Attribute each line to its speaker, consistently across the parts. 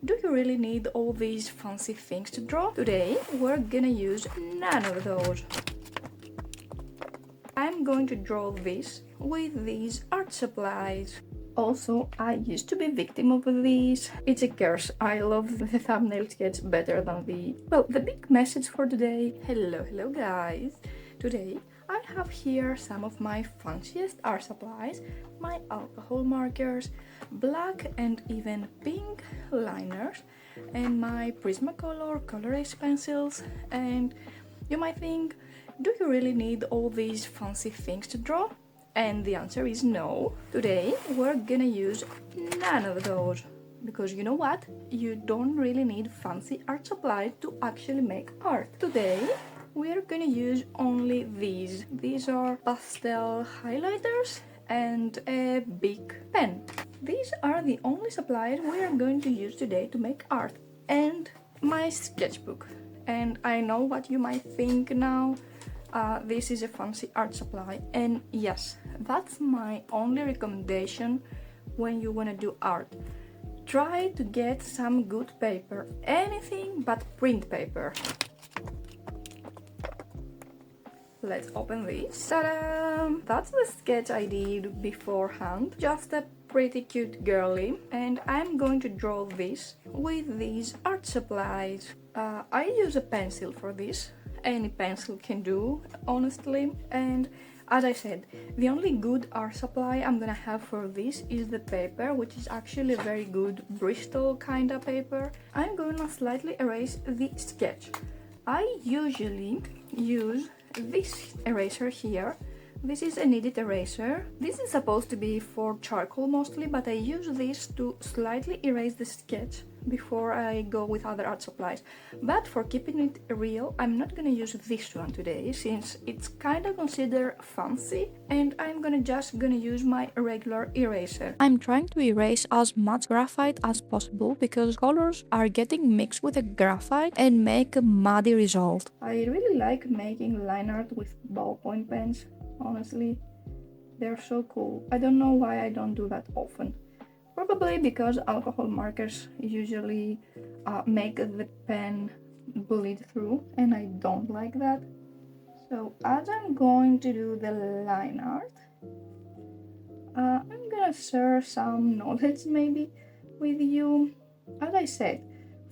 Speaker 1: Do you really need all these fancy things to draw? Today we're gonna use none of those. I'm going to draw this with these art supplies. Also, I used to be victim of these. It's a curse. I love the thumbnail sketch better than the big message for today. Hello guys. Today I have here some of my fanciest art supplies, my alcohol markers, black and even pink liners, and my Prismacolor color erase pencils. And you might think, do you really need all these fancy things to draw? And the answer is no. Today we're gonna use none of those. Because you know what? You don't really need fancy art supplies to actually make art. Today we're gonna use only these. These are pastel highlighters and a big pen. These are the only supplies we are going to use today to make art. And my sketchbook. And I know what you might think now. This is a fancy art supply, and yes, that's my only recommendation when you want to do art. Try to get some good paper, anything but print paper. Let's open this. Ta-da! That's the sketch I did beforehand, just a pretty cute girly, and I'm going to draw this with these art supplies. I use a pencil for this. Any pencil can do, honestly, and as I said, the only good art supply I'm gonna have for this is the paper, which is actually a very good Bristol kinda paper. I'm gonna slightly erase the sketch. I usually use this eraser here. This is a kneaded eraser. This is supposed to be for charcoal mostly, but I use this to slightly erase the sketch before I go with other art supplies. But for keeping it real, I'm not gonna use this one today, since it's kinda considered fancy, and I'm just gonna use my regular eraser. I'm trying to erase as much graphite as possible because colors are getting mixed with the graphite and make a muddy result. I really like making line art with ballpoint pens. Honestly, they're so cool. I don't know why I don't do that often. Probably because alcohol markers usually make the pen bleed through, and I don't like that. So as I'm going to do the line art, I'm gonna share some knowledge maybe with you. As I said,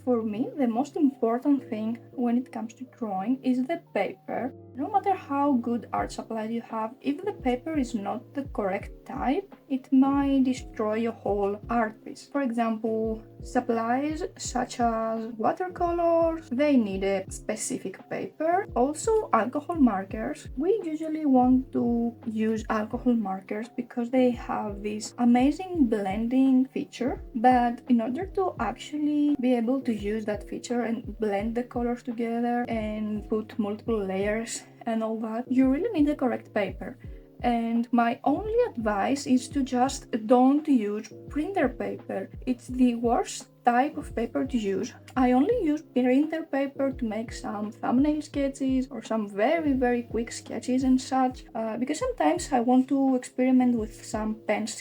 Speaker 1: for me, the most important thing when it comes to drawing is the paper. No matter how good art supplies you have, if the paper is not the correct type, it might destroy your whole art piece. For example, supplies such as watercolors, they need a specific paper. Also, alcohol markers. We usually want to use alcohol markers because they have this amazing blending feature, but in order to actually be able to use that feature and blend the colors together and put multiple layers and all that, you really need the correct paper. And my only advice is to just don't use printer paper. It's the worst type of paper to use. I only use printer paper to make some thumbnail sketches or some very quick sketches and such, because sometimes I want to experiment with some pencil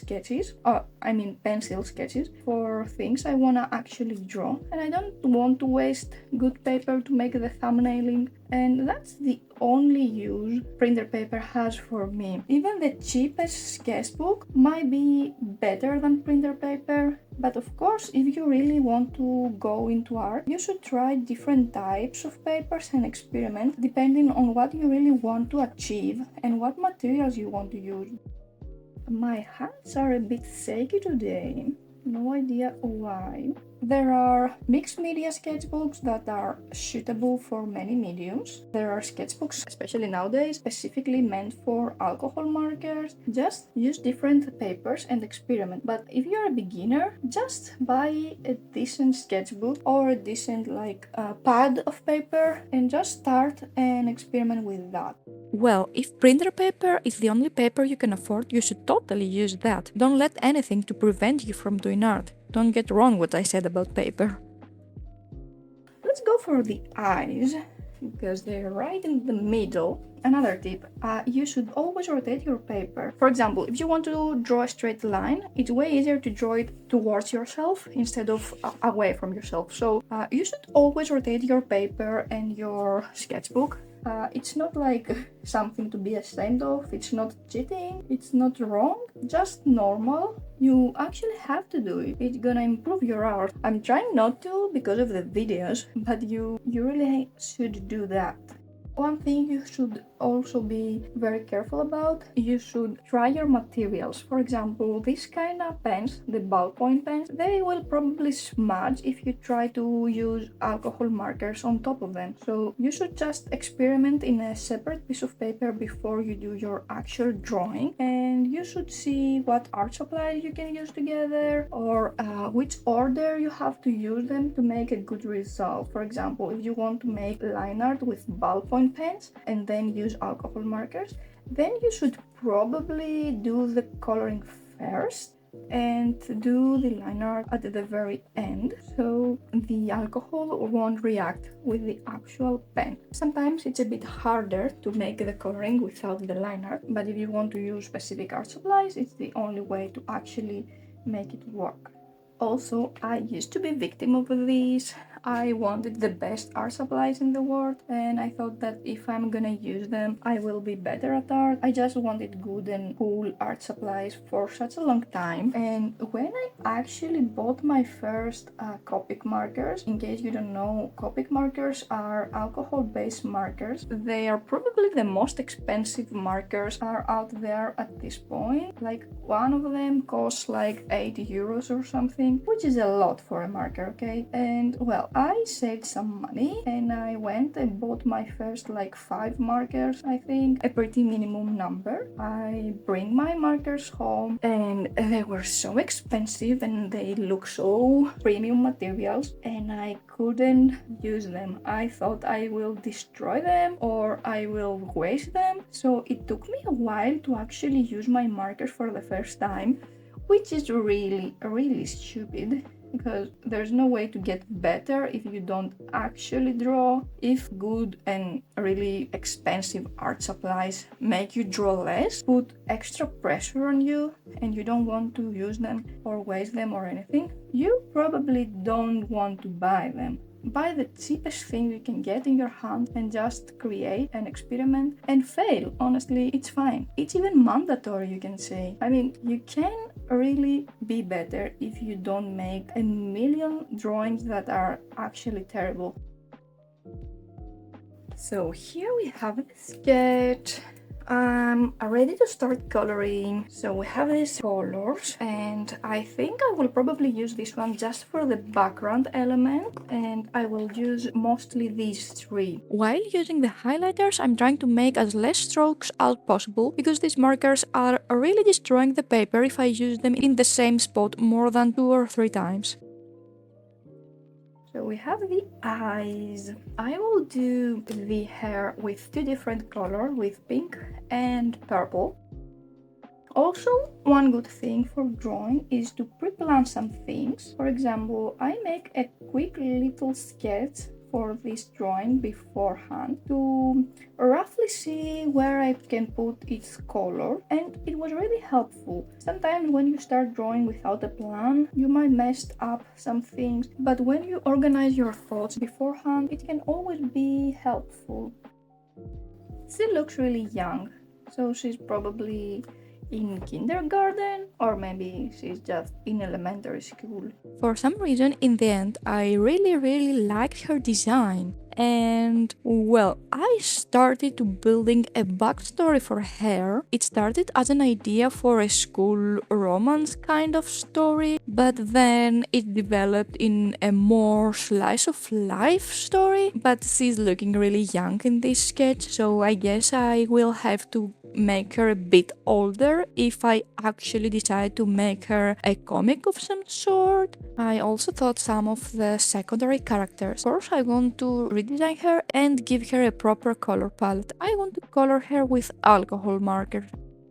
Speaker 1: sketches for things I want to actually draw, and I don't want to waste good paper to make the thumbnailing, and that's the only use printer paper has for me. Even the cheapest sketchbook might be better than printer paper, but of course, if you really want to go into art, you should try different types of papers and experiment depending on what you really want to achieve and what materials you want to use. My hands are a bit shaky today, no idea why. There are mixed media sketchbooks that are suitable for many mediums. There are sketchbooks, especially nowadays, specifically meant for alcohol markers. Just use different papers and experiment. But if you're a beginner, just buy a decent sketchbook or a decent pad of paper and just start and experiment with that. Well, if printer paper is the only paper you can afford, you should totally use that. Don't let anything to prevent you from doing art. Don't get wrong what I said about paper. Let's go for the eyes. because they're right in the middle. Another tip, you should always rotate your paper. For example, if you want to draw a straight line, it's way easier to draw it towards yourself instead of away from yourself. So you should always rotate your paper and your sketchbook. It's not like something to be ashamed of, it's not cheating, it's not wrong, just normal. You actually have to do it. It's gonna improve your art. I'm trying not to because of the videos, but you really should do that. One thing you should also be very careful about, you should try your materials. For example, these kind of pens, the ballpoint pens, they will probably smudge if you try to use alcohol markers on top of them. So you should just experiment in a separate piece of paper before you do your actual drawing, and you should see what art supplies you can use together, or which order you have to use them to make a good result. For example, if you want to make line art with ballpoint pens and then use alcohol markers, then you should probably do the coloring first and do the line art at the very end, so the alcohol won't react with the actual pen. Sometimes it's a bit harder to make the coloring without the line art, but if you want to use specific art supplies, it's the only way to actually make it work. Also, I used to be victim of this. I wanted the best art supplies in the world, and I thought that if I'm gonna use them, I will be better at art. I just wanted good and cool art supplies for such a long time. And when I actually bought my first Copic markers, in case you don't know, Copic markers are alcohol-based markers. They are probably the most expensive markers are out there at this point. Like, one of them costs like 80 euros or something, which is a lot for a marker, okay? And well, I saved some money and I went and bought my first like 5 markers, I think, a pretty minimum number. I bring my markers home and they were so expensive and they look so premium materials, and I couldn't use them. I thought I will destroy them or I will waste them. So it took me a while to actually use my markers for the first time, which is really stupid, because there's no way to get better if you don't actually draw. If good and really expensive art supplies make you draw less, put extra pressure on you, and you don't want to use them or waste them or anything, you probably don't want to buy them. Buy the cheapest thing you can get in your hand and just create an experiment and fail. Honestly, it's fine. It's even mandatory, you can say. I mean, you can really be better if you don't make a million drawings that are actually terrible. So here we have the sketch. I'm ready to start coloring. So we have these colors, and I think I will probably use this one just for the background element, and I will use mostly these 3. While using the highlighters, I'm trying to make as less strokes as possible, because these markers are really destroying the paper if I use them in the same spot more than 2 or 3 times. So we have the eyes. I will do the hair with 2 different colors, with pink and purple. Also, one good thing for drawing is to pre-plan some things. For example, I make a quick little sketch for this drawing beforehand to roughly see where I can put its color, and it was really helpful. Sometimes when you start drawing without a plan, you might mess up some things, but when you organize your thoughts beforehand, it can always be helpful. She looks really young, so she's probably in kindergarten, or maybe she's just in elementary school. For some reason, in the end, I really liked her design. And well, I started building a backstory for her. It started as an idea for a school romance kind of story, but then it developed in a more slice of life story. But she's looking really young in this sketch, so I guess I will have to make her a bit older if I actually decide to make her a comic of some sort. I also thought some of the secondary characters. Of course, I want to redesign her and give her a proper color palette. I want to color her with alcohol markers.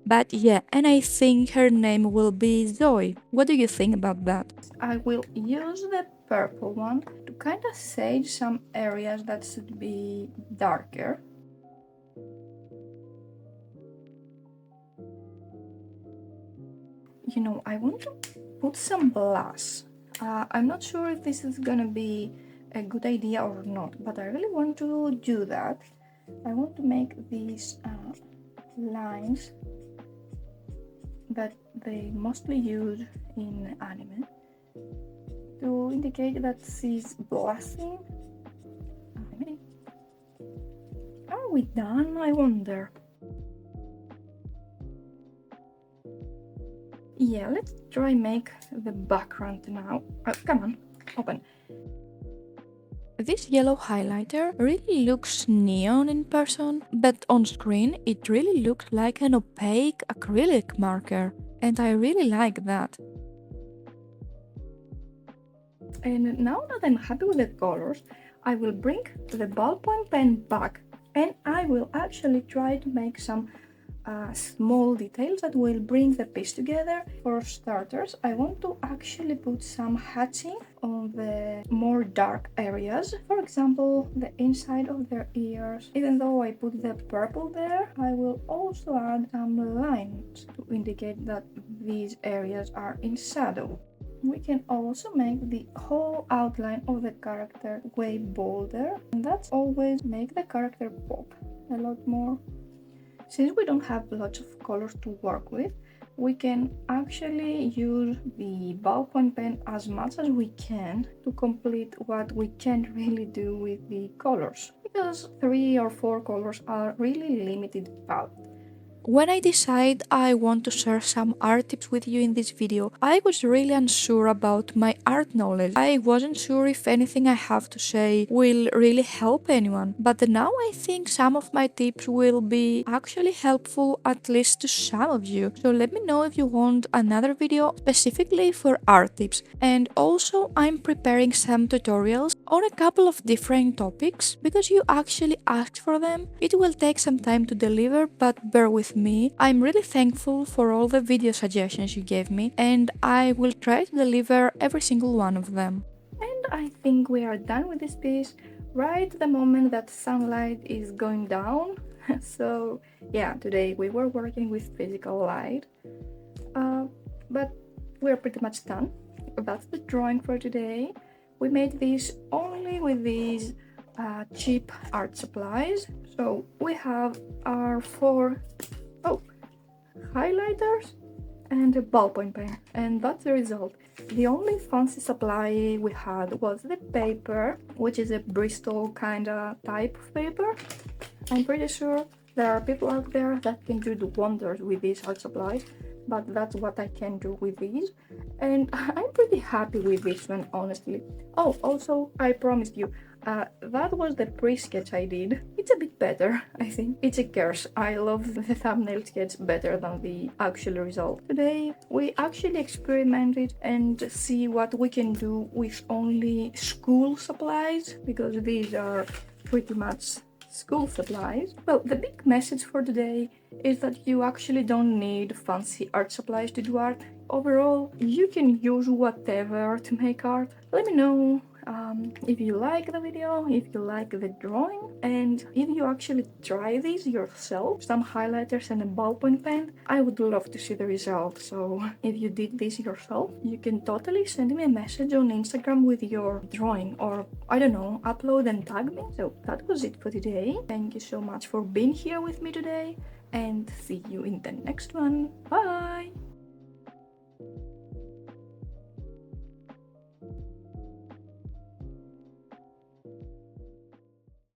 Speaker 1: But yeah, and I think her name will be Zoe. What do you think about that? I will use the purple one to kind of sage some areas that should be darker. You know, I want to put some blush. I'm not sure if this is gonna be a good idea or not, but I really want to do that. I want to make these lines that they mostly use in anime to indicate that she's blushing. Are we done, I wonder? Yeah, let's try make the background now. Come on, open. This yellow highlighter really looks neon in person, but on screen it really looks like an opaque acrylic marker, and I really like that. And now that I'm happy with the colors, I will bring the ballpoint pen back, and I will actually try to make some small details that will bring the piece together. For starters, I want to actually put some hatching on the more dark areas. For example, the inside of their ears. Even though I put the purple there, I will also add some lines to indicate that these areas are in shadow. We can also make the whole outline of the character way bolder, and that's always make the character pop a lot more. Since we don't have lots of colors to work with, we can actually use the ballpoint pen as much as we can to complete what we can't really do with the colors, because 3 or 4 colors are really limited palette. When I decide I want to share some art tips with you in this video, I was really unsure about my art knowledge. I wasn't sure if anything I have to say will really help anyone, but now I think some of my tips will be actually helpful, at least to some of you. So let me know if you want another video specifically for art tips. And also I'm preparing some tutorials on a couple of different topics because you actually asked for them. It will take some time to deliver, but bear with me. I'm really thankful for all the video suggestions you gave me, and I will try to deliver every single one of them. And I think we are done with this piece right at the moment that sunlight is going down. So yeah, today we were working with physical light, but we're pretty much done. That's the drawing for today. We made this only with these cheap art supplies. So we have our 4 highlighters and a ballpoint pen, and that's the result. The only fancy supply we had was the paper, which is a Bristol kinda type of paper. I'm pretty sure there are people out there that can do the wonders with these art supplies, but that's what I can do with these, and I'm pretty happy with this one, honestly. Oh, also, I promised you, that was the pre-sketch I did. It's a bit better, I think. It's a curse. I love the thumbnail sketch better than the actual result. Today, we actually experimented and see what we can do with only school supplies, because these are pretty much school supplies. Well, the big message for today is that you actually don't need fancy art supplies to do art. Overall, you can use whatever to make art. Let me know if you like the video, if you like the drawing, and if you actually try these yourself, some highlighters and a ballpoint pen. I would love to see the result. So if you did this yourself, you can totally send me a message on Instagram with your drawing, or I don't know, upload and tag me. So that was it for today. Thank you so much for being here with me today, and see you in the next one. Bye!